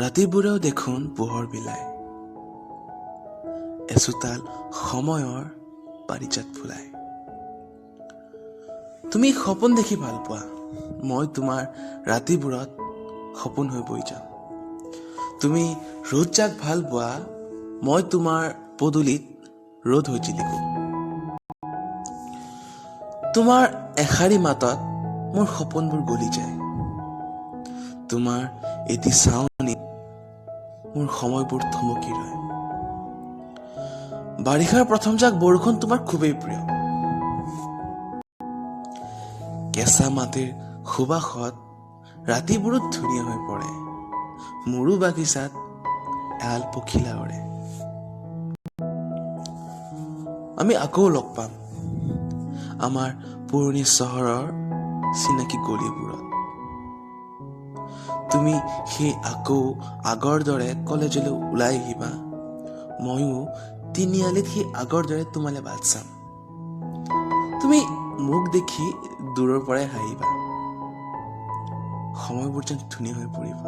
ৰাতিবোৰেও দেখোন পোহৰ বিলাই, এচোতাল সময়ৰ পাৰিজাত ফুলাই। তুমি সপোন দেখি ভাল পোৱা, মই তোমাৰ ৰাতিবোৰত সপোন হৈ বৈ যাম। তুমি ৰ'দ জাক ভাল পোৱা, মই তোমাৰ পদূলিত ৰ'দ হৈ জিলিকো। তোমাৰ এষাৰি মাতত মোৰ সপোনবোৰ গলি যায়, তোমাৰ এটি চাৱনিত মোৰ সময়বোৰ থমকি ৰয়। বাৰিষাৰ প্ৰথম জাক বৰষুণ তোমাৰ খুবেই প্ৰিয়, কেঁচা মাটিৰ সুবাসত ৰাতিবোৰত ধুনীয়া হৈ পৰে, মোৰো বাগিচাত এহাল পখিলা উৰে। আমি আকৌ লগ পাম আমাৰ পুৰণি চহৰৰ চিনাকি গলিবোৰত। তুমি সেই আকৌ আগৰ দৰে কলেজলৈ ওলাই আহিবা, ময়ো তিনিআলিত সেই আগৰ দৰে তোমালে বাট চাম। তুমি মোক দেখি দূৰৰ পৰাই হাঁহিবা, সময়বোৰ যেন ধুনীয়া হৈ পৰিব,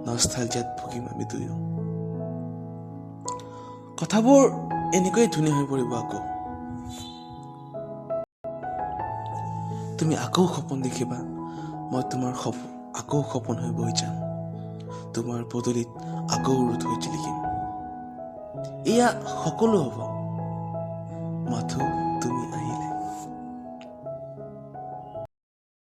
নষ্টালজিয়াত ভুগিম আমি দুয়ো। কথাবোৰ এনেকৈয়ে ধুনীয়া হৈ পৰিব আকৌ। তুমি আকৌ সপোন দেখিবা, মই তোমাৰ আকৌ সপোন হৈ বৈ যাম, তোমাৰ পদূলিত আকৌ ৰ'দ হৈ জিলিকিম। এয়া সকলো হ'ব, মাথো